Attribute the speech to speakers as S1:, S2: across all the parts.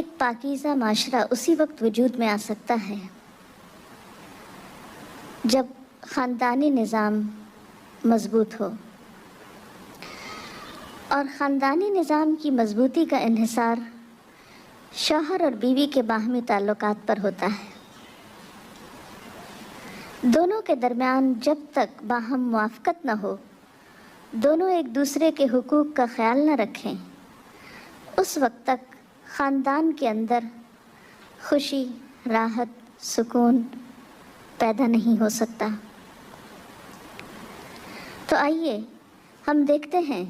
S1: ایک پاکیزہ معاشرہ اسی وقت وجود میں آ سکتا ہے جب خاندانی نظام مضبوط ہو، اور خاندانی نظام کی مضبوطی کا انحصار شوہر اور بیوی کے باہمی تعلقات پر ہوتا ہے۔ دونوں کے درمیان جب تک باہم موافقت نہ ہو، دونوں ایک دوسرے کے حقوق کا خیال نہ رکھیں، اس وقت تک خاندان کے اندر خوشی، راحت، سکون پیدا نہیں ہو سکتا۔ تو آئیے ہم دیکھتے ہیں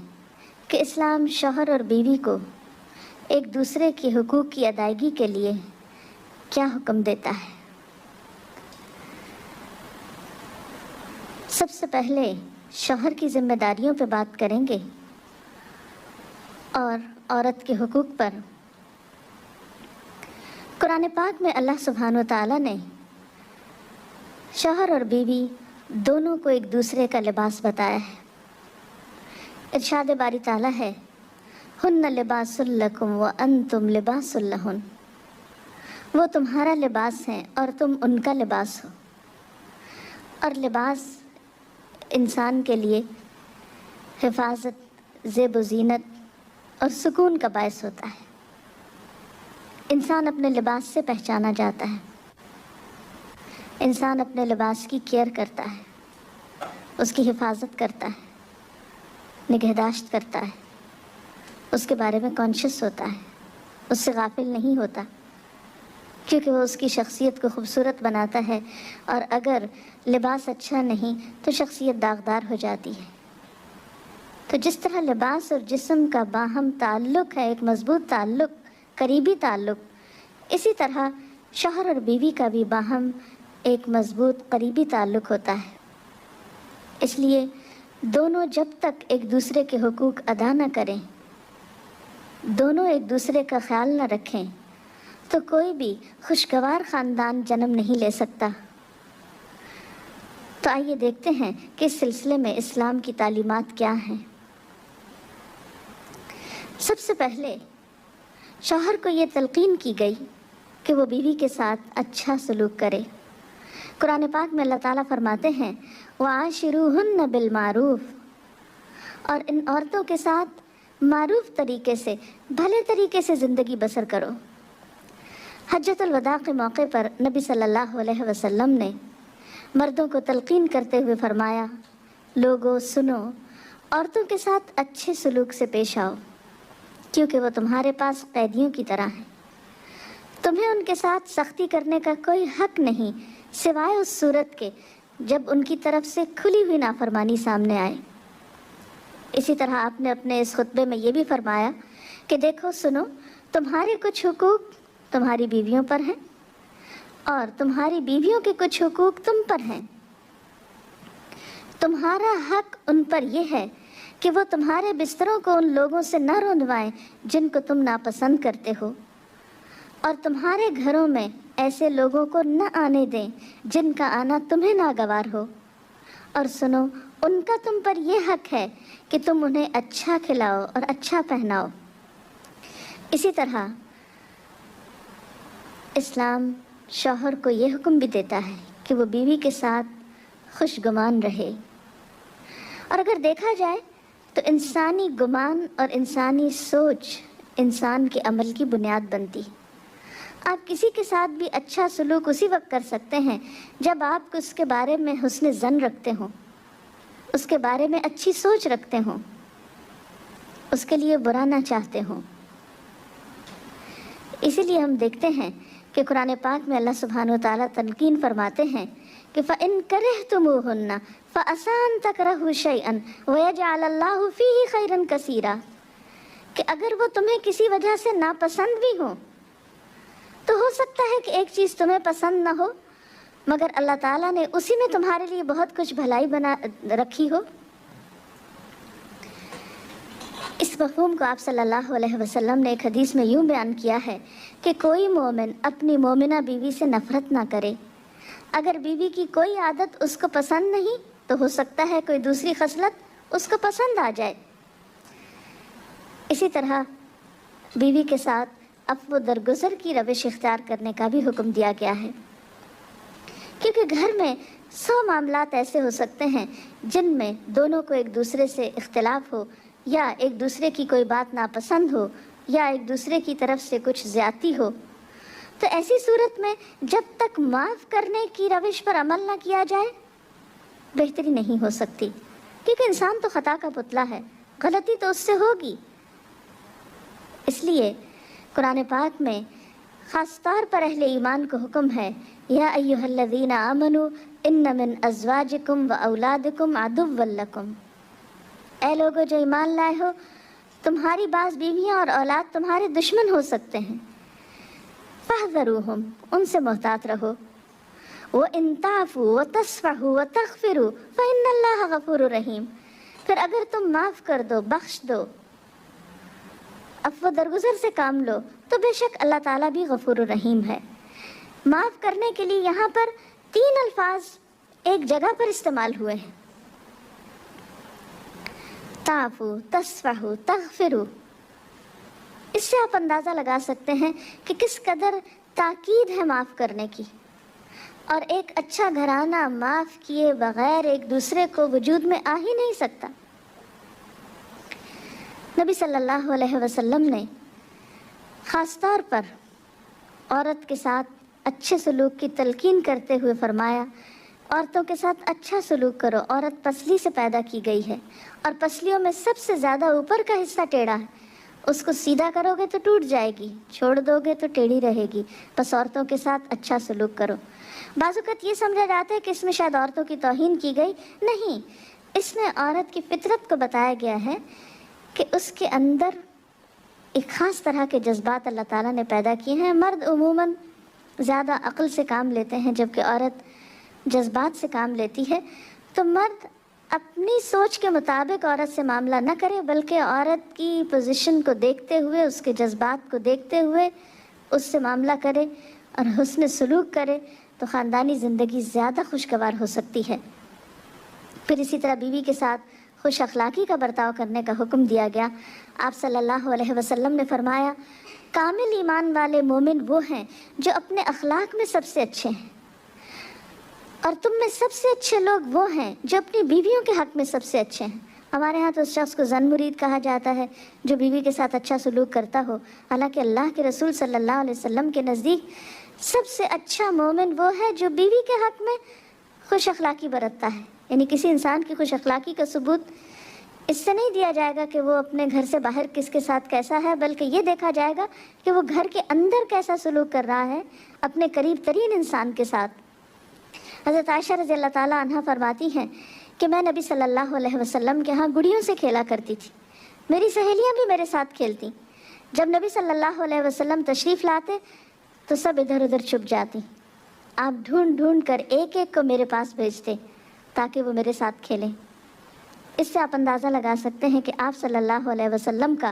S1: کہ اسلام شوہر اور بیوی کو ایک دوسرے کے حقوق کی ادائیگی کے لیے کیا حکم دیتا ہے۔ سب سے پہلے شوہر کی ذمہ داریوں پہ بات کریں گے اور عورت کے حقوق پر۔ قرآن پاک میں اللہ سبحانہ و تعالیٰ نے شوہر اور بیوی دونوں کو ایک دوسرے کا لباس بتایا ہے۔ ارشاد باری تعالیٰ ہے، ہن لباس لکم وانتم لباس لہن، وہ تمہارا لباس ہیں اور تم ان کا لباس ہو۔ اور لباس انسان کے لیے حفاظت، زیب و زینت اور سکون کا باعث ہوتا ہے۔ انسان اپنے لباس سے پہچانا جاتا ہے، انسان اپنے لباس کی کیئر کرتا ہے، اس کی حفاظت کرتا ہے، نگہداشت کرتا ہے، اس کے بارے میں کانشیس ہوتا ہے، اس سے غافل نہیں ہوتا، کیونکہ وہ اس کی شخصیت کو خوبصورت بناتا ہے، اور اگر لباس اچھا نہیں تو شخصیت داغدار ہو جاتی ہے۔ تو جس طرح لباس اور جسم کا باہم تعلق ہے، ایک مضبوط تعلق، قریبی تعلق، اسی طرح شوہر اور بیوی کا بھی باہم ایک مضبوط قریبی تعلق ہوتا ہے۔ اس لیے دونوں جب تک ایک دوسرے کے حقوق ادا نہ کریں، دونوں ایک دوسرے کا خیال نہ رکھیں، تو کوئی بھی خوشگوار خاندان جنم نہیں لے سکتا۔ تو آئیے دیکھتے ہیں کہ اس سلسلے میں اسلام کی تعلیمات کیا ہیں۔ سب سے پہلے شوہر کو یہ تلقین کی گئی کہ وہ بیوی کے ساتھ اچھا سلوک کرے۔ قرآن پاک میں اللہ تعالیٰ فرماتے ہیں، وَعَاشِرُوهُنَّ بِالْمَعْرُوفِ، اور ان عورتوں کے ساتھ معروف طریقے سے، بھلے طریقے سے زندگی بسر کرو۔ حجۃ الوداع کے موقع پر نبی صلی اللہ علیہ وسلم نے مردوں کو تلقین کرتے ہوئے فرمایا، لوگو سنو، عورتوں کے ساتھ اچھے سلوک سے پیش آؤ، کیونکہ وہ تمہارے پاس قیدیوں کی طرح ہیں۔ تمہیں ان کے ساتھ سختی کرنے کا کوئی حق نہیں، سوائے اس صورت کے جب ان کی طرف سے کھلی ہوئی نافرمانی سامنے آئے۔ اسی طرح آپ نے اپنے اس خطبے میں یہ بھی فرمایا کہ دیکھو سنو، تمہارے کچھ حقوق تمہاری بیویوں پر ہیں، اور تمہاری بیویوں کے کچھ حقوق تم پر ہیں۔ تمہارا حق ان پر یہ ہے کہ وہ تمہارے بستروں کو ان لوگوں سے نہ روندوائیں جن کو تم ناپسند کرتے ہو، اور تمہارے گھروں میں ایسے لوگوں کو نہ آنے دیں جن کا آنا تمہیں ناگوار ہو۔ اور سنو، ان کا تم پر یہ حق ہے کہ تم انہیں اچھا کھلاؤ اور اچھا پہناؤ۔ اسی طرح اسلام شوہر کو یہ حکم بھی دیتا ہے کہ وہ بیوی کے ساتھ خوش گمان رہے۔ اور اگر دیکھا جائے تو انسانی گمان اور انسانی سوچ انسان کے عمل کی بنیاد بنتی۔ آپ کسی کے ساتھ بھی اچھا سلوک اسی وقت کر سکتے ہیں جب آپ اس کے بارے میں حسن ظن رکھتے ہوں، اس کے بارے میں اچھی سوچ رکھتے ہوں، اس کے لیے برا نہ چاہتے ہوں۔ اسی لیے ہم دیکھتے ہیں کہ قرآن پاک میں اللہ سبحانہ و تعالیٰ تلقین فرماتے ہیں کہ فَإِن كَرِهْتُمُوهُنَّ فَعَسَىٰ أَن تَكْرَهُوا شَيْئًا وَيَجْعَلَ اللَّهُ فِيهِ خَيْرًا كَثِيرًا، کہ اگر وہ تمہیں کسی وجہ سے ناپسند بھی ہوں تو ہو سکتا ہے کہ ایک چیز تمہیں پسند نہ ہو، مگر اللہ تعالیٰ نے اسی میں تمہارے لیے بہت کچھ بھلائی بنا رکھی ہو۔ اس مفہوم کو آپ صلی اللہ علیہ وسلم نے ایک حدیث میں یوں بیان کیا ہے کہ کوئی مومن اپنی مومنہ بیوی سے نفرت نہ کرے۔ اگر بیوی کی کوئی عادت اس کو پسند نہیں تو ہو سکتا ہے کوئی دوسری خصلت اس کو پسند آ جائے۔ اسی طرح بیوی کے ساتھ عفو درگزر کی روش اختیار کرنے کا بھی حکم دیا گیا ہے، کیونکہ گھر میں 100 معاملات ایسے ہو سکتے ہیں جن میں دونوں کو ایک دوسرے سے اختلاف ہو، یا ایک دوسرے کی کوئی بات ناپسند ہو، یا ایک دوسرے کی طرف سے کچھ زیادتی ہو۔ تو ایسی صورت میں جب تک معاف کرنے کی روش پر عمل نہ کیا جائے بہتری نہیں ہو سکتی، کیونکہ انسان تو خطا کا پتلا ہے، غلطی تو اس سے ہوگی۔ اس لیے قرآن پاک میں خاص طور پر اہل ایمان کو حکم ہے، یا ایھا الذین آمنوا ان من ازواجکم و اولادکم عدوا لکم، اے لوگو جو ایمان لائے ہو، تمہاری بعض بیویاں اور اولاد تمہارے دشمن ہو سکتے ہیں، فاحذروہم، ان سے محتاط رہو، وَإِن تَعْفُوا وَتَصْفَحُوا وَتَغْفِرُوا فَإِنَّ اللَّهَ غَفُورٌ رَحِيمٌ، پھر اگر تم معاف کر دو، بخش دو، عفو درگزر سے کام لو، تو بے شک اللہ تعالیٰ بھی غفور الرحیم ہے۔ معاف کرنے کے لیے یہاں پر 3 الفاظ ایک جگہ پر استعمال ہوئے ہیں، تعفو، تصفحو، تغفرو۔ اس سے آپ اندازہ لگا سکتے ہیں کہ کس قدر تاکید ہے معاف کرنے کی، اور ایک اچھا گھرانہ معاف کیے بغیر ایک دوسرے کو وجود میں آ ہی نہیں سکتا۔ نبی صلی اللہ علیہ وسلم نے خاص طور پر عورت کے ساتھ اچھے سلوک کی تلقین کرتے ہوئے فرمایا، عورتوں کے ساتھ اچھا سلوک کرو، عورت پسلی سے پیدا کی گئی ہے، اور پسلیوں میں سب سے زیادہ اوپر کا حصہ ٹیڑھا ہے، اس کو سیدھا کرو گے تو ٹوٹ جائے گی، چھوڑ دو گے تو ٹیڑھی رہے گی، بس عورتوں کے ساتھ اچھا سلوک کرو۔ بعض اوقات یہ سمجھا جاتا ہے کہ اس میں شاید عورتوں کی توہین کی گئی، نہیں، اس میں عورت کی فطرت کو بتایا گیا ہے کہ اس کے اندر ایک خاص طرح کے جذبات اللہ تعالیٰ نے پیدا کیے ہیں۔ مرد عموماً زیادہ عقل سے کام لیتے ہیں، جبکہ عورت جذبات سے کام لیتی ہے، تو مرد اپنی سوچ کے مطابق عورت سے معاملہ نہ کرے، بلکہ عورت کی پوزیشن کو دیکھتے ہوئے، اس کے جذبات کو دیکھتے ہوئے اس سے معاملہ کرے اور حسن سلوک کرے، تو خاندانی زندگی زیادہ خوشگوار ہو سکتی ہے۔ پھر اسی طرح بیوی کے ساتھ خوش اخلاقی کا برتاؤ کرنے کا حکم دیا گیا۔ آپ صلی اللہ علیہ وسلم نے فرمایا، کامل ایمان والے مومن وہ ہیں جو اپنے اخلاق میں سب سے اچھے ہیں، اور تم میں سب سے اچھے لوگ وہ ہیں جو اپنی بیویوں کے حق میں سب سے اچھے ہیں۔ ہمارے ہاں تو اس شخص کو زن مرید کہا جاتا ہے جو بیوی کے ساتھ اچھا سلوک کرتا ہو، حالانکہ اللہ کے رسول صلی اللہ علیہ وسلم کے نزدیک سب سے اچھا مومن وہ ہے جو بیوی کے حق میں خوش اخلاقی برتتا ہے۔ یعنی کسی انسان کی خوش اخلاقی کا ثبوت اس سے نہیں دیا جائے گا کہ وہ اپنے گھر سے باہر کس کے ساتھ کیسا ہے، بلکہ یہ دیکھا جائے گا کہ وہ گھر کے اندر کیسا سلوک کر رہا ہے اپنے قریب ترین انسان کے ساتھ۔ حضرت عائشہ رضی اللہ تعالیٰ عنہ فرماتی ہیں کہ میں نبی صلی اللہ علیہ وسلم کے ہاں گڑیوں سے کھیلا کرتی تھی، میری سہیلیاں بھی میرے ساتھ کھیلتی، جب نبی صلی اللہ علیہ وسلم تشریف لاتے تو سب ادھر ادھر چھپ جاتی، آپ ڈھونڈ ڈھونڈ کر ایک ایک کو میرے پاس بھیجتے تاکہ وہ میرے ساتھ کھیلیں۔ اس سے آپ اندازہ لگا سکتے ہیں کہ آپ صلی اللہ علیہ وسلم کا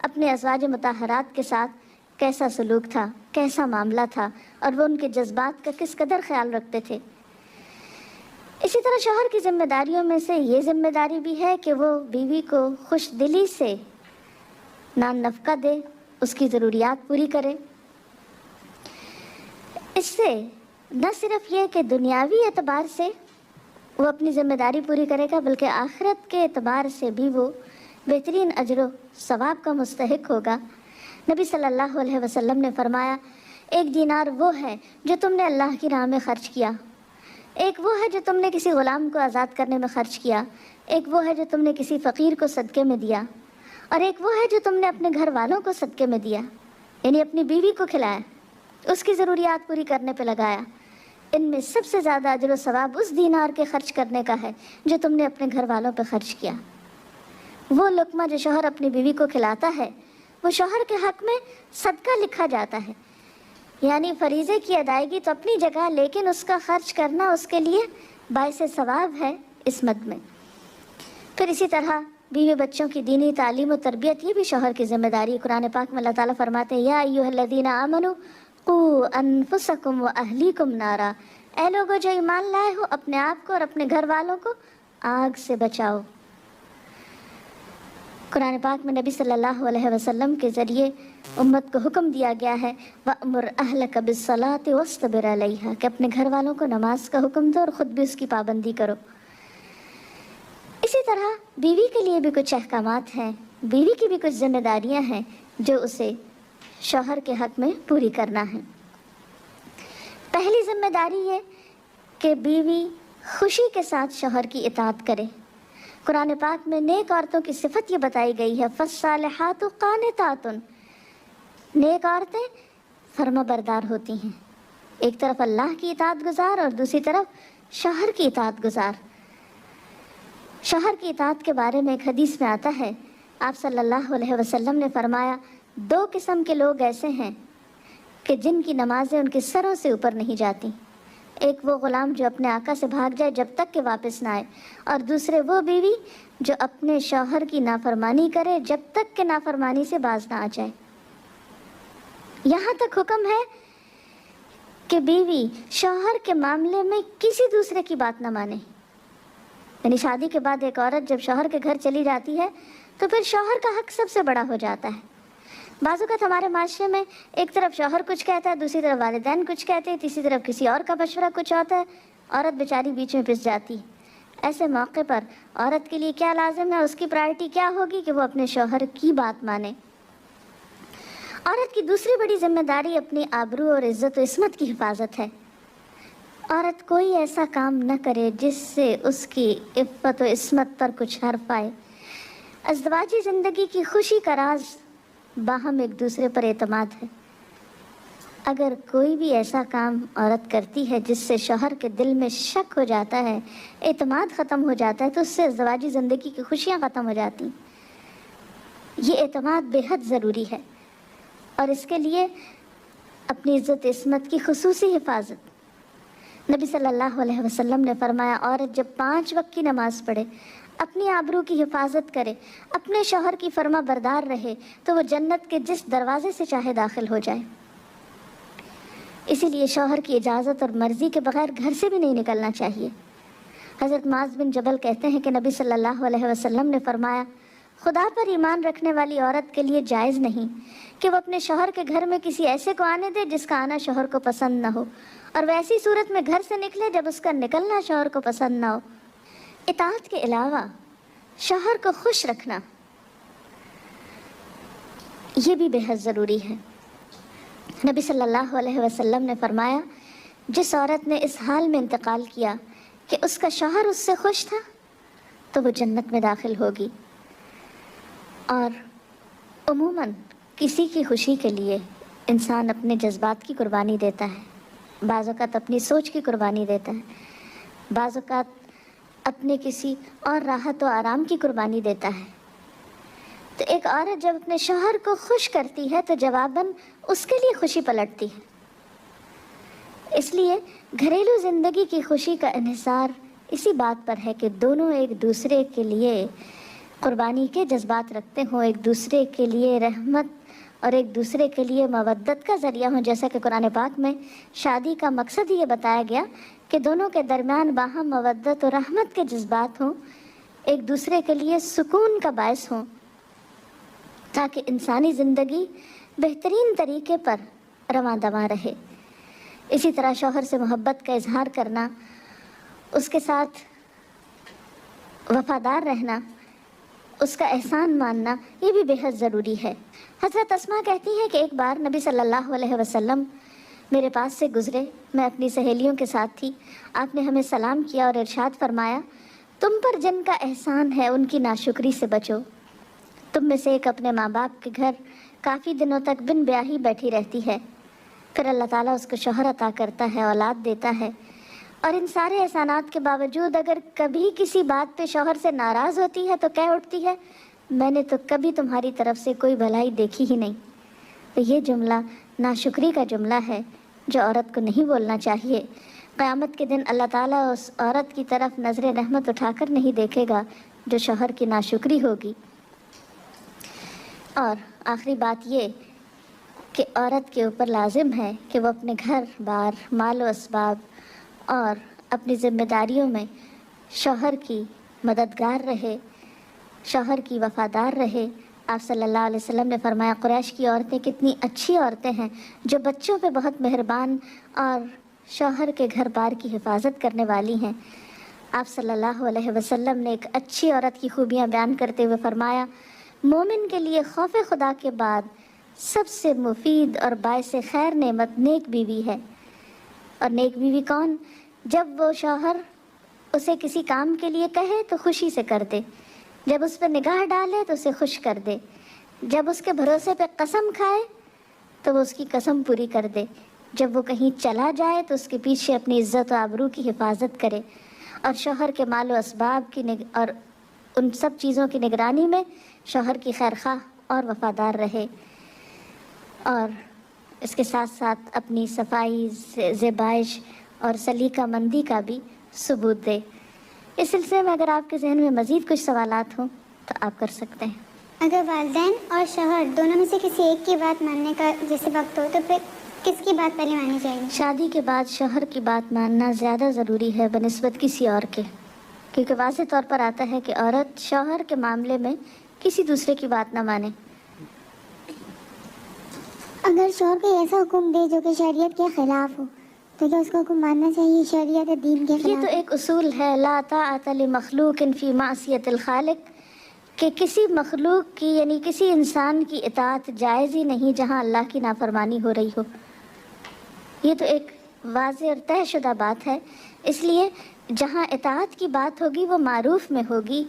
S1: اپنے ازواج مطہرات کے ساتھ کیسا سلوک تھا، کیسا معاملہ تھا، اور وہ ان کے جذبات کا کس قدر خیال رکھتے تھے۔ اسی طرح شوہر کی ذمہ داریوں میں سے یہ ذمہ داری بھی ہے کہ وہ بیوی کو خوش دلی سے نان نفقہ دے، اس کی ضروریات پوری کرے۔ اس سے نہ صرف یہ کہ دنیاوی اعتبار سے وہ اپنی ذمہ داری پوری کرے گا، بلکہ آخرت کے اعتبار سے بھی وہ بہترین اجر و ثواب کا مستحق ہوگا۔ نبی صلی اللہ علیہ وسلم نے فرمایا، ایک دینار وہ ہے جو تم نے اللہ کی راہ میں خرچ کیا، ایک وہ ہے جو تم نے کسی غلام کو آزاد کرنے میں خرچ کیا، ایک وہ ہے جو تم نے کسی فقیر کو صدقے میں دیا، اور ایک وہ ہے جو تم نے اپنے گھر والوں کو صدقے میں دیا، یعنی اپنی بیوی کو کھلایا، اس کی ضروریات پوری کرنے پہ لگایا۔ ان میں سب سے زیادہ اجر و ثواب اس دینار کے خرچ کرنے کا ہے جو تم نے اپنے گھر والوں پہ خرچ کیا۔ وہ لقمہ جو شوہر اپنی بیوی کو کھلاتا ہے وہ شوہر کے حق میں صدقہ لکھا جاتا ہے، یعنی فریضے کی ادائیگی تو اپنی جگہ، لیکن اس کا خرچ کرنا اس کے لیے باعث ثواب ہے اس مد میں۔ پھر اسی طرح بیوی بچوں کی دینی تعلیم و تربیت یہ بھی شوہر کی ذمہ داری۔ قرآن پاک میں اللہ تعالیٰ فرماتے ہیں، یا ایھا الذین آمنوا قوا انفسکم واہلیکم نارا، اے لوگو جو ایمان لائے ہو، اپنے آپ کو اور اپنے گھر والوں کو آگ سے بچاؤ۔ قرآن پاک میں نبی صلی اللہ علیہ وسلم کے ذریعے امت کو حکم دیا گیا ہے وَأْمُرْ أَهْلَكَ بِالصَّلَاةِ وَاصْطَبِرْ عَلَيْهَا کہ اپنے گھر والوں کو نماز کا حکم دو اور خود بھی اس کی پابندی کرو۔ اسی طرح بیوی کے لیے بھی کچھ احکامات ہیں، بیوی کی بھی کچھ ذمہ داریاں ہیں جو اسے شوہر کے حق میں پوری کرنا ہے۔ پہلی ذمہ داری یہ کہ بیوی خوشی کے ساتھ شوہر کی اطاعت کرے۔ قرآن پاک میں نیک عورتوں کی صفت یہ بتائی گئی ہے فَالصَّالِحَاتُ قَانِتَاتٌ، نیک عورتیں فرما بردار ہوتی ہیں، ایک طرف اللہ کی اطاعت گزار اور دوسری طرف شوہر کی اطاعت گزار۔ شوہر کی اطاعت کے بارے میں ایک حدیث میں آتا ہے، آپ صلی اللہ علیہ وسلم نے فرمایا 2 قسم کے لوگ ایسے ہیں کہ جن کی نمازیں ان کے سروں سے اوپر نہیں جاتی، ایک وہ غلام جو اپنے آقا سے بھاگ جائے جب تک کہ واپس نہ آئے، اور دوسرے وہ بیوی جو اپنے شوہر کی نافرمانی کرے جب تک کہ نافرمانی سے باز نہ آ جائے۔ یہاں تک حکم ہے کہ بیوی شوہر کے معاملے میں کسی دوسرے کی بات نہ مانے، یعنی شادی کے بعد ایک عورت جب شوہر کے گھر چلی جاتی ہے تو پھر شوہر کا حق سب سے بڑا ہو جاتا ہے۔ بعض اوقات ہمارے معاشرے میں ایک طرف شوہر کچھ کہتا ہے، دوسری طرف والدین کچھ کہتے ہیں، تیسری طرف کسی اور کا مشورہ کچھ ہوتا ہے، عورت بیچاری بیچ میں پھنس جاتی۔ ایسے موقع پر عورت کے لیے کیا لازم ہے، اس کی پرائرٹی کیا ہوگی کہ وہ اپنے شوہر کی بات مانے۔ عورت کی دوسری بڑی ذمہ داری اپنی آبرو اور عزت و عصمت کی حفاظت ہے۔ عورت کوئی ایسا کام نہ کرے جس سے اس کی عفت و عصمت پر کچھ حرف آئے۔ ازدواجی زندگی کی خوشی کا راز باہم ایک دوسرے پر اعتماد ہے۔ اگر کوئی بھی ایسا کام عورت کرتی ہے جس سے شوہر کے دل میں شک ہو جاتا ہے، اعتماد ختم ہو جاتا ہے، تو اس سے ازدواجی زندگی کی خوشیاں ختم ہو جاتی ہیں۔ یہ اعتماد بے حد ضروری ہے اور اس کے لیے اپنی عزت عصمت کی خصوصی حفاظت۔ نبی صلی اللہ علیہ وسلم نے فرمایا عورت جب 5 وقت کی نماز پڑھے، اپنی آبرو کی حفاظت کرے، اپنے شوہر کی فرما بردار رہے، تو وہ جنت کے جس دروازے سے چاہے داخل ہو جائے۔ اسی لیے شوہر کی اجازت اور مرضی کے بغیر گھر سے بھی نہیں نکلنا چاہیے۔ حضرت معاذ بن جبل کہتے ہیں کہ نبی صلی اللہ علیہ وسلم نے فرمایا خدا پر ایمان رکھنے والی عورت کے لیے جائز نہیں کہ وہ اپنے شوہر کے گھر میں کسی ایسے کو آنے دے جس کا آنا شوہر کو پسند نہ ہو، اور ویسی صورت میں گھر سے نکلے جب اس کا نکلنا شوہر کو پسند نہ ہو۔ اطاعت کے علاوہ شوہر کو خوش رکھنا یہ بھی بے حد ضروری ہے۔ نبی صلی اللہ علیہ وسلم نے فرمایا جس عورت نے اس حال میں انتقال کیا کہ اس کا شوہر اس سے خوش تھا تو وہ جنت میں داخل ہوگی۔ اور عموماً کسی کی خوشی کے لیے انسان اپنے جذبات کی قربانی دیتا ہے، بعض اوقات اپنی سوچ کی قربانی دیتا ہے، بعض اوقات اپنے کسی اور راحت و آرام کی قربانی دیتا ہے۔ تو ایک عورت جب اپنے شوہر کو خوش کرتی ہے تو جواباً اس کے لیے خوشی پلٹتی ہے۔ اس لیے گھریلو زندگی کی خوشی کا انحصار اسی بات پر ہے کہ دونوں ایک دوسرے کے لیے قربانی کے جذبات رکھتے ہوں، ایک دوسرے کے لیے رحمت اور ایک دوسرے کے لیے مودت کا ذریعہ ہوں، جیسا کہ قرآن پاک میں شادی کا مقصد ہی یہ بتایا گیا کہ دونوں کے درمیان باہم مودت اور رحمت کے جذبات ہوں، ایک دوسرے کے لیے سکون کا باعث ہوں، تاکہ انسانی زندگی بہترین طریقے پر رواں دواں رہے۔ اسی طرح شوہر سے محبت کا اظہار کرنا، اس کے ساتھ وفادار رہنا، اس کا احسان ماننا یہ بھی بے حد ضروری ہے۔ حضرت اسماء کہتی ہیں کہ ایک بار نبی صلی اللہ علیہ وسلم میرے پاس سے گزرے، میں اپنی سہیلیوں کے ساتھ تھی، آپ نے ہمیں سلام کیا اور ارشاد فرمایا تم پر جن کا احسان ہے ان کی ناشکری سے بچو۔ تم میں سے ایک اپنے ماں باپ کے گھر کافی دنوں تک بن بیاہی بیٹھی رہتی ہے، پھر اللہ تعالیٰ اس کو شوہر عطا کرتا ہے، اولاد دیتا ہے، اور ان سارے احسانات کے باوجود اگر کبھی کسی بات پہ شوہر سے ناراض ہوتی ہے تو کہہ اٹھتی ہے میں نے تو کبھی تمہاری طرف سے کوئی بھلائی دیکھی ہی نہیں۔ تو یہ جملہ ناشکری کا جملہ ہے جو عورت کو نہیں بولنا چاہیے۔ قیامت کے دن اللہ تعالیٰ اس عورت کی طرف نظر رحمت اٹھا کر نہیں دیکھے گا جو شوہر کی ناشکری ہوگی۔ اور آخری بات یہ کہ عورت کے اوپر لازم ہے کہ وہ اپنے گھر بار، مال و اسباب اور اپنی ذمہ داریوں میں شوہر کی مددگار رہے، شوہر کی وفادار رہے۔ آپ صلی اللہ علیہ وسلم نے فرمایا قریش کی عورتیں کتنی اچھی عورتیں ہیں جو بچوں پہ بہت مہربان اور شوہر کے گھر بار کی حفاظت کرنے والی ہیں۔ آپ صلی اللہ علیہ وسلم نے ایک اچھی عورت کی خوبیاں بیان کرتے ہوئے فرمایا مومن کے لیے خوف خدا کے بعد سب سے مفید اور باعث خیر نعمت نیک بیوی ہے۔ اور نیک بیوی کون؟ جب وہ شوہر اسے کسی کام کے لیے کہے تو خوشی سے کر دے، جب اس پہ نگاہ ڈالے تو اسے خوش کر دے، جب اس کے بھروسے پہ قسم کھائے تو وہ اس کی قسم پوری کر دے، جب وہ کہیں چلا جائے تو اس کے پیچھے اپنی عزت و آبرو کی حفاظت کرے، اور شوہر کے مال و اسباب کی اور ان سب چیزوں کی نگرانی میں شوہر کی خیرخواہ اور وفادار رہے، اور اس کے ساتھ ساتھ اپنی صفائی، زیبائش اور سلیقہ مندی کا بھی ثبوت دے۔ اس سلسلے میں اگر آپ کے ذہن میں مزید کچھ سوالات ہوں تو آپ کر سکتے ہیں۔
S2: اگر والدین اور شوہر دونوں میں سے کسی ایک کی بات ماننے کا جیسے وقت ہو تو پھر کس کی بات پہلے ماننی چاہیے؟
S1: شادی کے بعد شوہر کی بات ماننا زیادہ ضروری ہے بنسبت کسی اور کے، کیونکہ واضح طور پر آتا ہے کہ عورت شوہر کے معاملے میں کسی دوسرے کی بات نہ مانے۔
S2: اگر شوہر کوئی ایسا حکم دے جو کہ شریعت کے خلاف ہو تو کیا اس کو حکم ماننا چاہیے شریعت اور دین کے خلاف؟
S1: یہ تو ایک اصول ہے لا طاعۃ لمخلوق فی معصیۃ الخالق، کہ کسی مخلوق کی یعنی کسی انسان کی اطاعت جائز ہی نہیں جہاں اللہ کی نافرمانی ہو رہی ہو۔ یہ تو ایک واضح اور طے شدہ بات ہے، اس لیے جہاں اطاعت کی بات ہوگی وہ معروف میں ہوگی،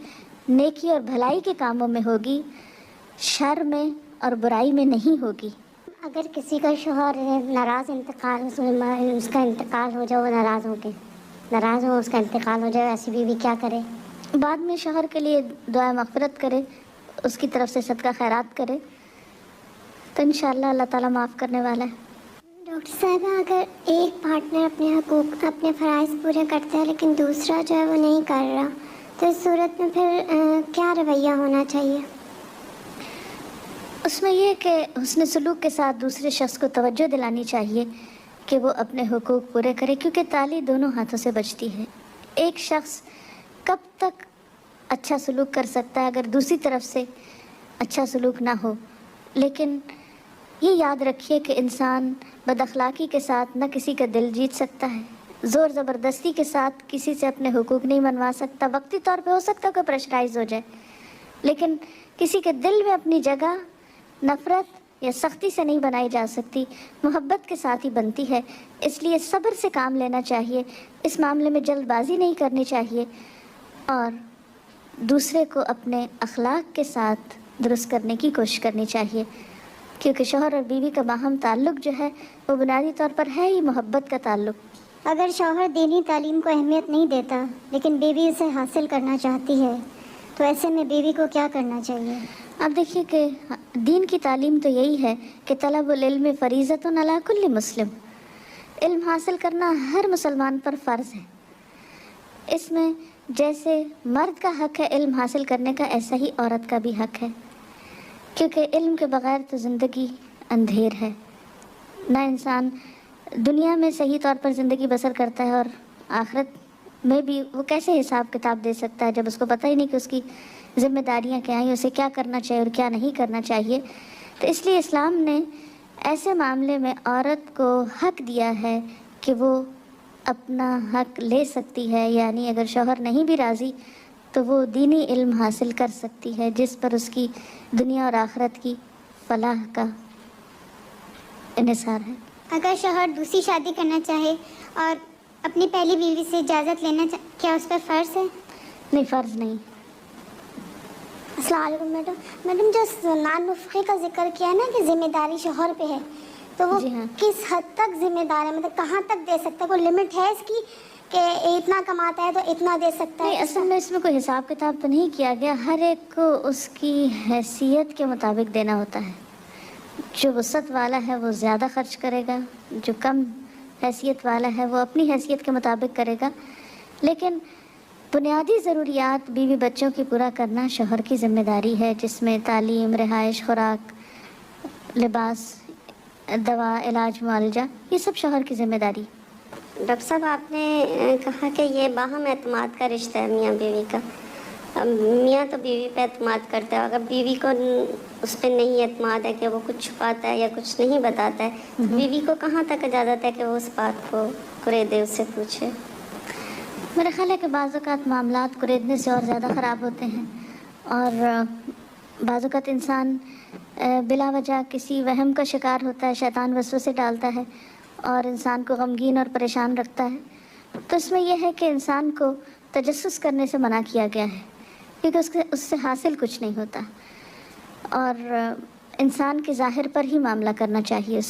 S1: نیکی اور بھلائی کے کاموں میں ہوگی، شر میں اور برائی میں نہیں ہوگی۔
S2: اگر کسی کا شوہر ناراض اس کا انتقال ہو جائے، وہ ناراض ہو اس کا انتقال ہو جائے، ایسی بیوی کیا کرے؟
S1: بعد میں شوہر کے لیے دعا مغفرت کرے، اس کی طرف سے صدقہ خیرات کرے تو انشاءاللہ اللہ تعالیٰ معاف کرنے والا ہے۔
S2: ڈاکٹر صاحبہ، اگر ایک پارٹنر اپنے حقوق اپنے فرائض پورے کرتا ہے لیکن دوسرا جو ہے وہ نہیں کر رہا تو اس صورت میں پھر کیا رویہ ہونا چاہیے؟
S1: اس میں یہ کہ حسن سلوک کے ساتھ دوسرے شخص کو توجہ دلانی چاہیے کہ وہ اپنے حقوق پورے کرے، کیونکہ تالی دونوں ہاتھوں سے بجتی ہے۔ ایک شخص کب تک اچھا سلوک کر سکتا ہے اگر دوسری طرف سے اچھا سلوک نہ ہو؟ لیکن یہ یاد رکھیے کہ انسان بد اخلاقی کے ساتھ نہ کسی کا دل جیت سکتا ہے، زور زبردستی کے ساتھ کسی سے اپنے حقوق نہیں منوا سکتا۔ وقتی طور پہ ہو سکتا ہے کہ پریشرائز ہو جائے، لیکن کسی کے دل میں اپنی جگہ نفرت یا سختی سے نہیں بنائی جا سکتی، محبت کے ساتھ ہی بنتی ہے۔ اس لیے صبر سے کام لینا چاہیے، اس معاملے میں جلد بازی نہیں کرنی چاہیے، اور دوسرے کو اپنے اخلاق کے ساتھ درست کرنے کی کوشش کرنی چاہیے، کیونکہ شوہر اور بیوی کا باہم تعلق جو ہے وہ بنیادی طور پر ہے ہی محبت کا تعلق۔
S2: اگر شوہر دینی تعلیم کو اہمیت نہیں دیتا لیکن بیوی اسے حاصل کرنا چاہتی ہے تو ایسے میں بیوی کو کیا کرنا چاہیے؟
S1: اب دیکھیے کہ دین کی تعلیم تو یہی ہے کہ طلب العلم فریضۃ علی کل مسلم، علم حاصل کرنا ہر مسلمان پر فرض ہے۔ اس میں جیسے مرد کا حق ہے علم حاصل کرنے کا، ایسا ہی عورت کا بھی حق ہے، کیونکہ علم کے بغیر تو زندگی اندھیر ہے، نہ انسان دنیا میں صحیح طور پر زندگی بسر کرتا ہے اور آخرت میں بھی وہ کیسے حساب کتاب دے سکتا ہے جب اس کو پتہ ہی نہیں کہ اس کی ذمہ داریاں کیا ہیں، اسے کیا کرنا چاہیے اور کیا نہیں کرنا چاہیے۔ تو اس لیے اسلام نے ایسے معاملے میں عورت کو حق دیا ہے کہ وہ اپنا حق لے سکتی ہے، یعنی اگر شوہر نہیں بھی راضی تو وہ دینی علم حاصل کر سکتی ہے جس پر اس کی دنیا اور آخرت کی فلاح کا انحصار ہے۔
S2: اگر شوہر دوسری شادی کرنا چاہے اور اپنی پہلی بیوی سے اجازت لینا کیا اس پر فرض ہے؟
S1: نہیں، فرض نہیں۔
S2: السلام علیکم میڈم جو سنان نفقے کا ذکر کیا ہے نا کہ ذمہ داری شوہر پہ ہے، تو وہ
S1: جی ہاں،
S2: کس حد تک ذمہ دار ہے، مطلب کہاں تک دے سکتا ہے؟ کوئی لمٹ ہے اس کی کہ اتنا کماتا ہے تو اتنا دے سکتا ہے؟
S1: نہیں، اصل میں اس میں کوئی حساب کتاب تو نہیں کیا گیا، ہر ایک کو اس کی حیثیت کے مطابق دینا ہوتا ہے۔ جو وسعت والا ہے وہ زیادہ خرچ کرے گا، جو کم حیثیت والا ہے وہ اپنی حیثیت کے مطابق کرے گا، لیکن بنیادی ضروریات بیوی بچوں کی پورا کرنا شوہر کی ذمہ داری ہے، جس میں تعلیم، رہائش، خوراک، لباس، دوا، علاج، معالجہ، یہ سب شوہر کی ذمہ داری۔
S3: ڈاکٹر صاحب، آپ نے کہا کہ یہ باہم اعتماد کا رشتہ ہے میاں بیوی کا، میاں تو بیوی پہ اعتماد کرتا ہے، اگر بیوی کو اس پہ نہیں اعتماد ہے کہ وہ کچھ چھپاتا ہے یا کچھ نہیں بتاتا ہے، تو بیوی کو کہاں تک اجازت ہے کہ وہ اس بات کو قریدے، اس سے پوچھے؟
S1: میرا خیال ہے کہ بعض اوقات معاملات قریدنے سے اور زیادہ خراب ہوتے ہیں، اور بعض اوقات انسان بلا وجہ کسی وہم کا شکار ہوتا ہے، شیطان وسوسے ڈالتا ہے اور انسان کو غمگین اور پریشان رکھتا ہے۔ تو اس میں یہ ہے کہ انسان کو تجسس کرنے سے منع کیا گیا ہے، کیونکہ اس سے حاصل کچھ نہیں ہوتا، اور انسان کے ظاہر پر ہی معاملہ کرنا چاہیے۔